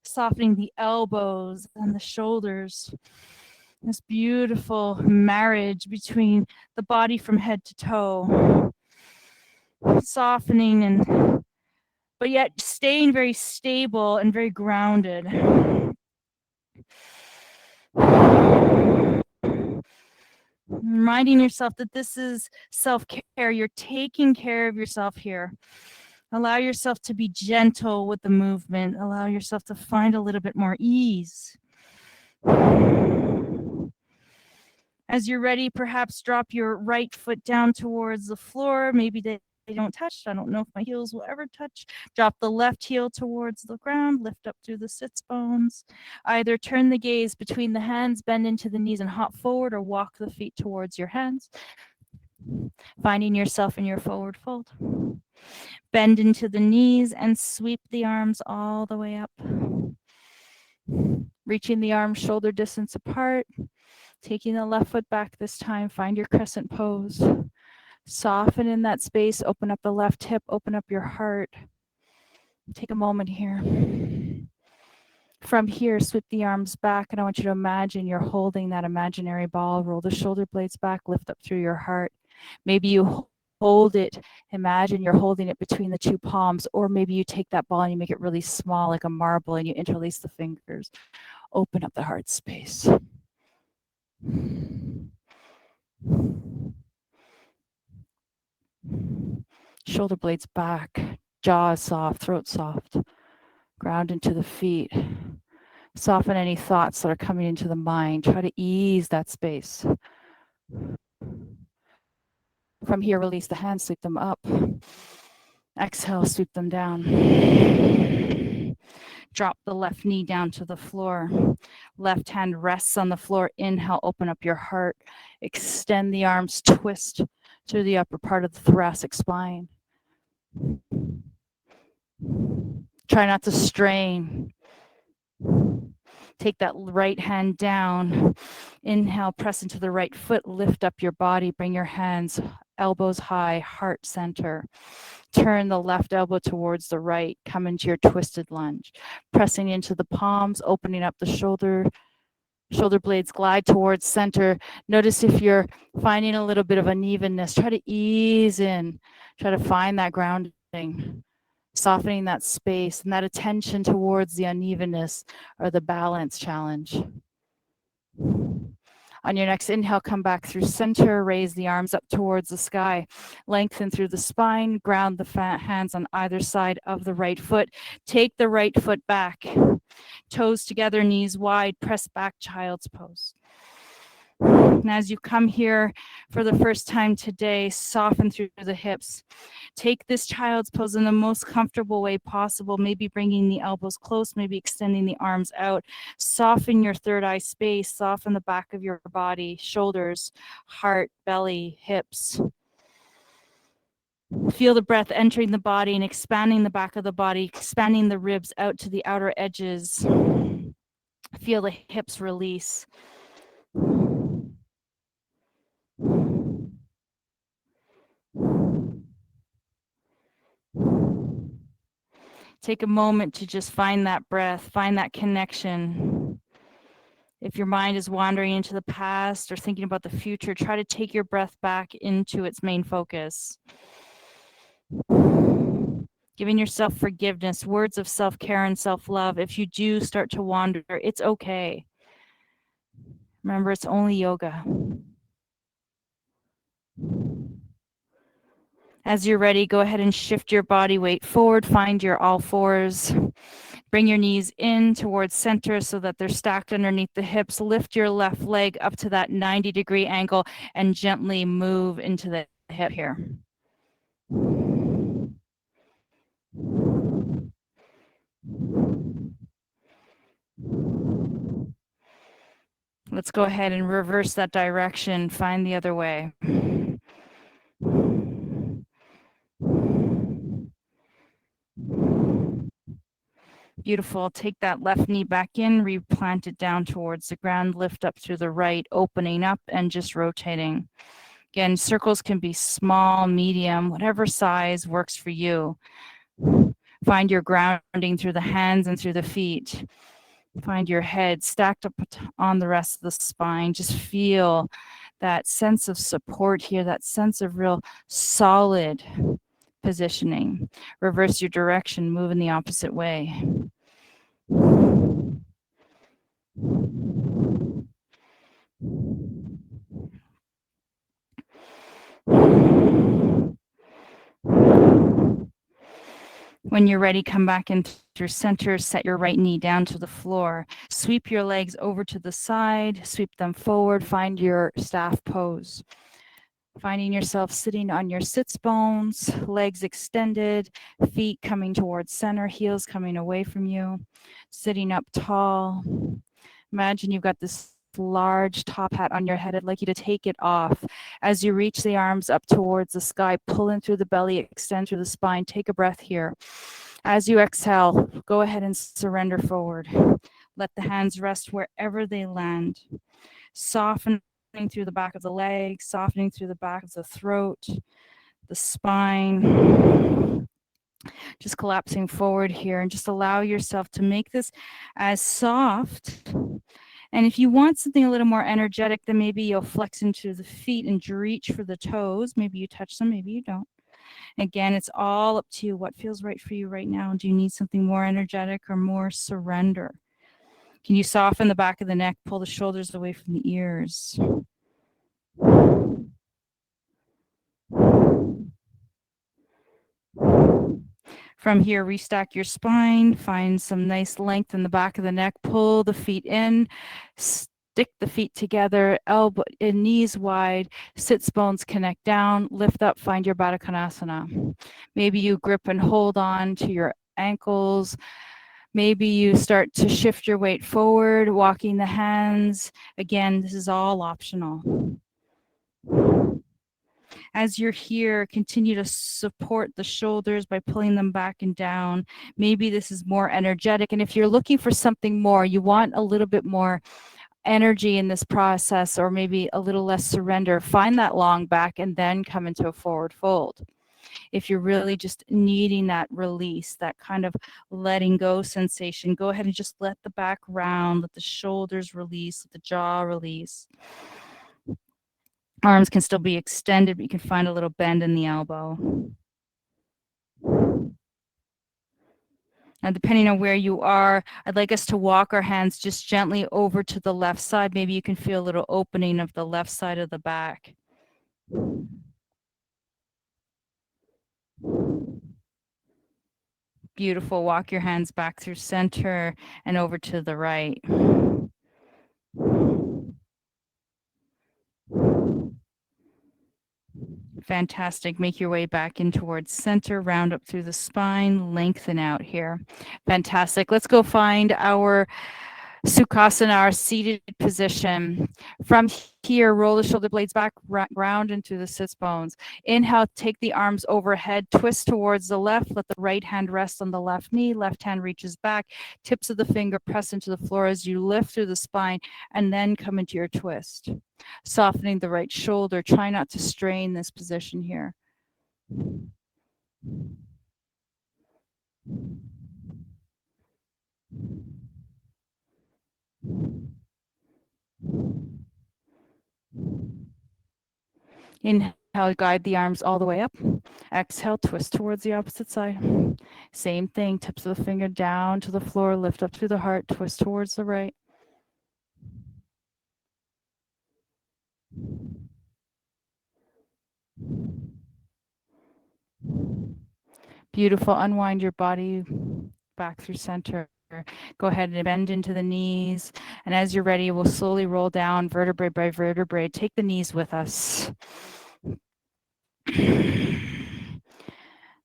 softening the elbows and the shoulders. This beautiful marriage between the body from head to toe. Softening and, but yet staying very stable and very grounded. Reminding yourself that this is self-care. You're taking care of yourself here. Allow yourself to be gentle with the movement. Allow yourself to find a little bit more ease. As you're ready, perhaps drop your right foot down towards the floor. Maybe they don't touch. I don't know if my heels will ever touch. Drop the left heel towards the ground. Lift up through the sits bones. Either turn the gaze between the hands, bend into the knees and hop forward, or walk the feet towards your hands. Finding yourself in your forward fold. Bend into the knees and sweep the arms all the way up. Reaching the arms shoulder distance apart. Taking the left foot back this time. Find your crescent pose. Soften in that space. Open up the left hip. Open up your heart. Take a moment here. From here, sweep the arms back, and I want you to imagine you're holding that imaginary ball. Roll the shoulder blades back. Lift up through your heart. Maybe you hold it. Imagine you're holding it between the 2 palms, or maybe you take that ball and you make it really small like a marble and you interlace the fingers. Open up the heart space. shoulder blades back, jaw soft, throat soft. Ground into the feet. Soften any thoughts that are coming into the mind. Try to ease that space. From here, release the hands, sweep them up. Exhale, sweep them down. Drop the left knee down to the floor. Left hand rests on the floor. Inhale, open up your heart. Extend the arms, twist through the upper part of the thoracic spine. Try not to strain. Take that right hand down. Inhale, press into the right foot, lift up your body, bring your hands, elbows high, heart center. Turn the left elbow towards the right, come into your twisted lunge. Pressing into the palms, opening up the shoulder blades, glide towards center. Notice if you're finding a little bit of unevenness, try to ease in, try to find that grounding. Softening that space and that attention towards the unevenness or the balance challenge. On your next inhale, come back through center, raise the arms up towards the sky, lengthen through the spine, ground the hands on either side of the right foot. Take the right foot back, toes together, knees wide, press back, child's pose. And as you come here for the first time today, soften through the hips. Take this child's pose in the most comfortable way possible, maybe bringing the elbows close, maybe extending the arms out. Soften your third eye space, soften the back of your body, shoulders, heart, belly, hips. Feel the breath entering the body and expanding the back of the body, expanding the ribs out to the outer edges. Feel the hips release. Take a moment to just find that breath, find that connection. If your mind is wandering into the past or thinking about the future, try to take your breath back into its main focus. Giving yourself forgiveness, words of self-care and self-love. If you do start to wander, it's okay. Remember, it's only yoga. As you're ready, go ahead and shift your body weight forward. Find your all fours. Bring your knees in towards center so that they're stacked underneath the hips. Lift your left leg up to that 90-degree angle and gently move into the hip here. Let's go ahead and reverse that direction. Find the other way. Beautiful. Take that left knee back in, replant it down towards the ground, lift up through the right, opening up and just rotating. Again, circles can be small, medium, whatever size works for you. Find your grounding through the hands and through the feet. Find your head stacked up on the rest of the spine. Just feel that sense of support here, that sense of real solid positioning. Reverse your direction, move in the opposite way. When you're ready, come back into your center, set your right knee down to the floor, sweep your legs over to the side, sweep them forward, find your staff pose. Finding yourself sitting on your sits bones, legs extended, feet coming towards center, heels coming away from you, sitting up tall. Imagine you've got this large top hat on your head. I'd like you to take it off. As you reach the arms up towards the sky, pull in through the belly, extend through the spine. Take a breath here. As you exhale, go ahead and surrender forward. Let the hands rest wherever they land. Softening through the back of the legs, softening through the back of the throat, the spine. Just collapsing forward here and just allow yourself to make this as soft. And if you want something a little more energetic, then maybe you'll flex into the feet and reach for the toes. Maybe you touch them, maybe you don't. Again, it's all up to you. What feels right for you right now? Do you need something more energetic or more surrender? Can you soften the back of the neck, pull the shoulders away from the ears? From here, restack your spine, find some nice length in the back of the neck, pull the feet in, stick the feet together, elbow and knees wide, sits bones connect down, lift up, find your Baddha Konasana. Maybe you grip and hold on to your ankles. Maybe you start to shift your weight forward, walking the hands. Again, this is all optional. As you're here, continue to support the shoulders by pulling them back and down. Maybe this is more energetic. And if you're looking for something more, you want a little bit more energy in this process, or maybe a little less surrender, find that long back and then come into a forward fold. If you're really just needing that release, that kind of letting go sensation, go ahead and just let the back round, let the shoulders release, let the jaw release. Arms can still be extended, but you can find a little bend in the elbow. Now, depending on where you are, I'd like us to walk our hands just gently over to the left side. Maybe you can feel a little opening of the left side of the back. Beautiful. Walk your hands back through center and over to the right. Fantastic. Make your way back in towards center, round up through the spine, lengthen out here. Fantastic. Let's go find our Sukhasana, our seated position. From here, roll the shoulder blades back, round into the sits bones. Inhale, take the arms overhead, twist towards the left, let the right hand rest on the left knee, left hand reaches back, tips of the finger press into the floor as you lift through the spine, and then come into your twist. Softening the right shoulder, try not to strain this position here. Inhale, guide the arms all the way up. Exhale, twist towards the opposite side. Same thing, tips of the finger down to the floor, lift up through the heart, twist towards the right. Beautiful. Unwind your body back through center. Go ahead and bend into the knees. And as you're ready, we'll slowly roll down vertebrae by vertebrae. Take the knees with us.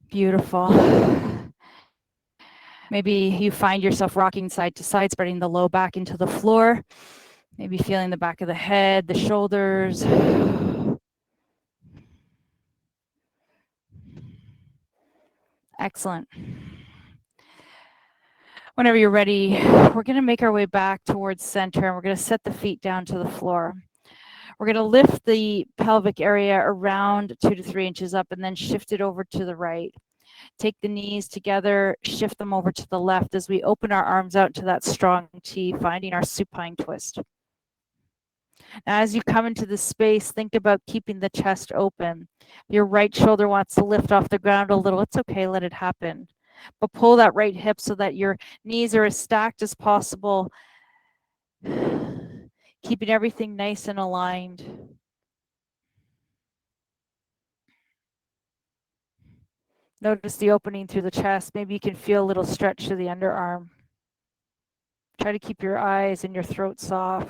Beautiful. Maybe you find yourself rocking side to side, spreading the low back into the floor. Maybe feeling the back of the head, the shoulders. Excellent. Whenever you're ready, we're going to make our way back towards center, and we're going to set the feet down to the floor. We're going to lift the pelvic area around 2 to 3 inches up and then shift it over to the right. Take the knees together, shift them over to the left as we open our arms out to that strong T, finding our supine twist. Now, as you come into this space, think about keeping the chest open. Your right shoulder wants to lift off the ground a little. It's okay, let it happen. But pull that right hip so that your knees are as stacked as possible, keeping everything nice and aligned. Notice the opening through the chest. Maybe you can feel a little stretch to the underarm. Try to keep your eyes and your throat soft.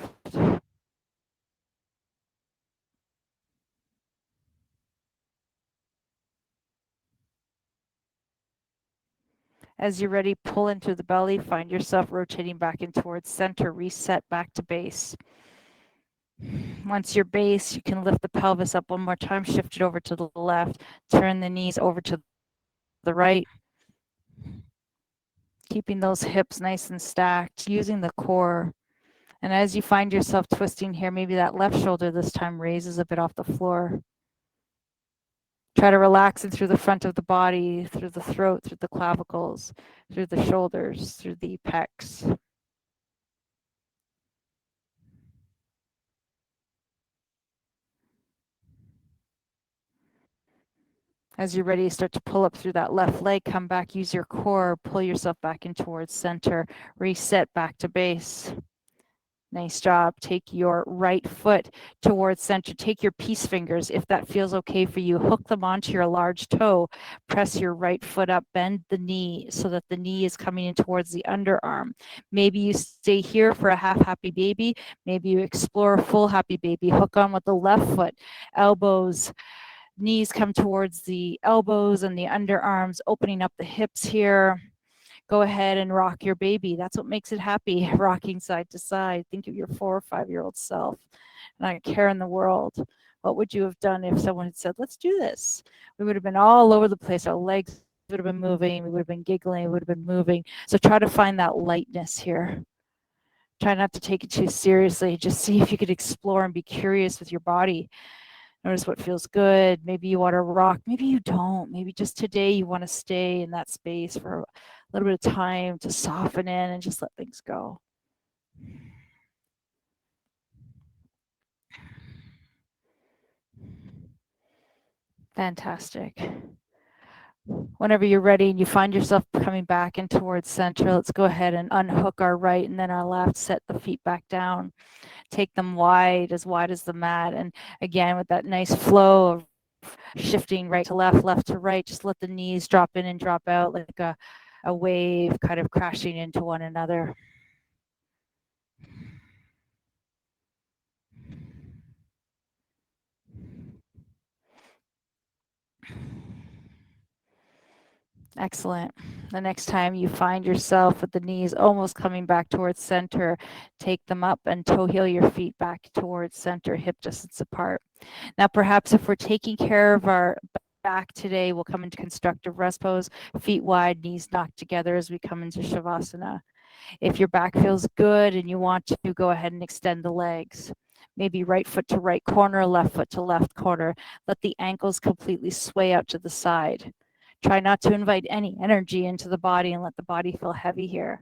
As you're ready, pull into the belly. Find yourself rotating back in towards center. Reset back to base. Once you're base, you can lift the pelvis up one more time. Shift it over to the left. Turn the knees over to the right. Keeping those hips nice and stacked, using the core. And as you find yourself twisting here, maybe that left shoulder this time raises a bit off the floor. Try to relax it through the front of the body, through the throat, through the clavicles, through the shoulders, through the pecs. As you're ready, start to pull up through that left leg, come back, use your core, pull yourself back in towards center, reset back to base. Nice job. Take your right foot towards center. Take your peace fingers, if that feels okay for you. Hook them onto your large toe. Press your right foot up. Bend the knee so that the knee is coming in towards the underarm. Maybe you stay here for a half happy baby. Maybe you explore a full happy baby. Hook on with the left foot. Elbows, knees come towards the elbows and the underarms, opening up the hips here. Go ahead and rock your baby. That's what makes it happy, rocking side to side. Think of your 4 or 5-year-old self. Not a care in the world. What would you have done if someone had said, let's do this? We would have been all over the place. Our legs would have been moving. We would have been giggling. We would have been moving. So try to find that lightness here. Try not to take it too seriously. Just see if you could explore and be curious with your body. Notice what feels good. Maybe you want to rock. Maybe you don't. Maybe just today you want to stay in that space for a little bit of time to soften in and just let things go. Fantastic. Whenever you're ready and you find yourself coming back in towards center, let's go ahead and unhook our right and then our left. Set the feet back down. Take them wide as the mat. And again, with that nice flow of shifting right to left, left to right, just let the knees drop in and drop out like a wave kind of crashing into one another. Excellent. The next time you find yourself with the knees almost coming back towards center, take them up and toe heel your feet back towards center, hip distance apart. Now, perhaps if we're taking care of our back today, we'll come into constructive rest pose, feet wide, knees knocked together as we come into Shavasana. If your back feels good and you want to, go ahead and extend the legs. Maybe right foot to right corner, left foot to left corner. Let the ankles completely sway out to the side. Try not to invite any energy into the body and let the body feel heavy here.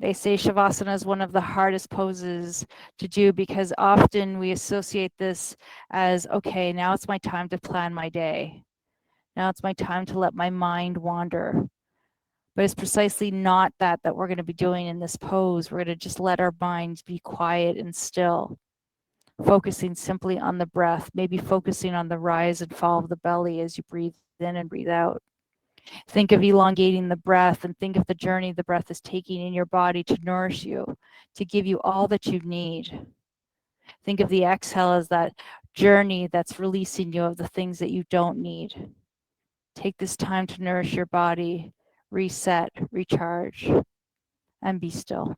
They say Shavasana is one of the hardest poses to do because often we associate this as, okay, now it's my time to plan my day. Now it's my time to let my mind wander. But it's precisely not that we're going to be doing in this pose. We're going to just let our minds be quiet and still, focusing simply on the breath, maybe focusing on the rise and fall of the belly as you breathe in and breathe out. Think of elongating the breath and think of the journey the breath is taking in your body to nourish you, to give you all that you need. Think of the exhale as that journey that's releasing you of the things that you don't need. Take this time to nourish your body, reset, recharge, and be still.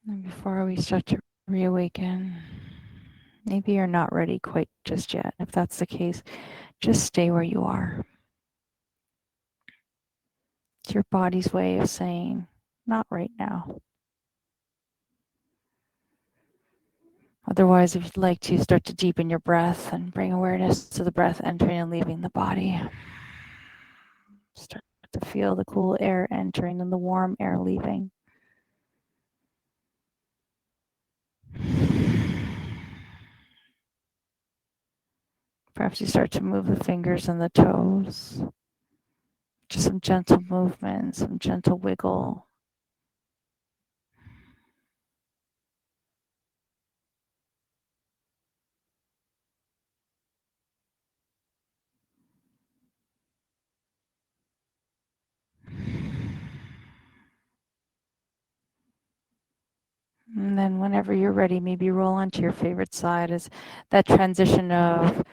And before we start to reawaken, maybe you're not ready quite just yet. If that's the case, just stay where you are. It's your body's way of saying, not right now. Otherwise, if you'd like to, start to deepen your breath and bring awareness to the breath entering and leaving the body. Start to feel the cool air entering and the warm air leaving. Perhaps you start to move the fingers and the toes. Just some gentle movement, some gentle wiggle. And then whenever you're ready, maybe roll onto your favorite side as that transition of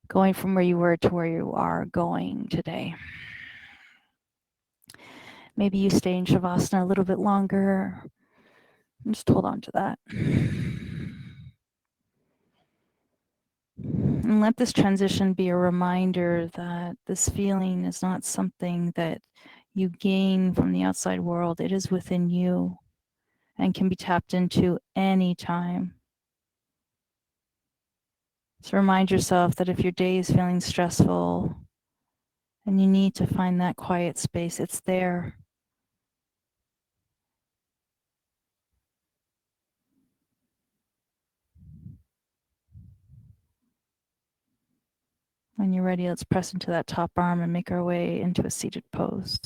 going from where you were to where you are going today. Maybe you stay in Shavasana a little bit longer. Just hold on to that. And let this transition be a reminder that this feeling is not something that you gain from the outside world. It is within you and can be tapped into any time. So remind yourself that if your day is feeling stressful and you need to find that quiet space, it's there. When you're ready, let's press into that top arm and make our way into a seated pose.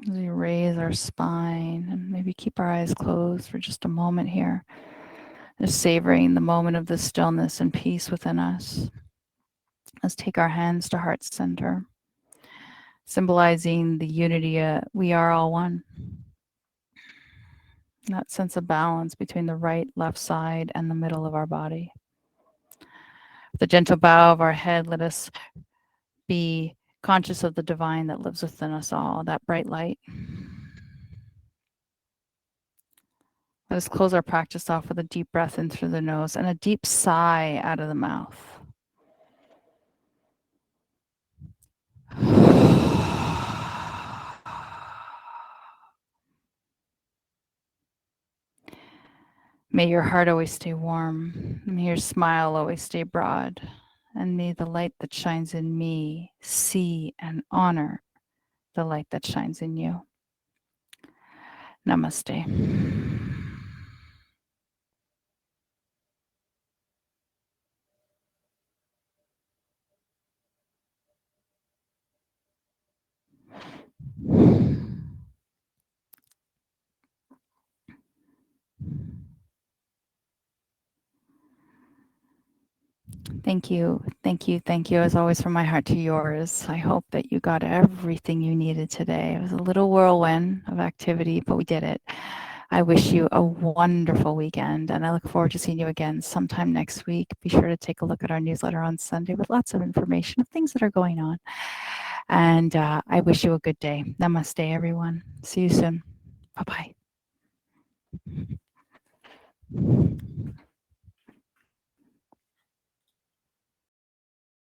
As we raise our spine and maybe keep our eyes closed for just a moment here, just savoring the moment of the stillness and peace within us. Let's take our hands to heart center, symbolizing the unity. We are all one. That sense of balance between the right, left side and the middle of our body. The gentle bow of our head, let us be conscious of the divine that lives within us all, that bright light. Let us close our practice off with a deep breath in through the nose and a deep sigh out of the mouth. May your heart always stay warm. May your smile always stay broad. And may the light that shines in me see and honor the light that shines in you. Namaste. Thank you. Thank you. Thank you, as always, from my heart to yours. I hope that you got everything you needed today. It was a little whirlwind of activity, but we did it. I wish you a wonderful weekend, and I look forward to seeing you again sometime next week. Be sure to take a look at our newsletter on Sunday with lots of information of things that are going on. And I wish you a good day. Namaste, everyone. See you soon. Bye-bye.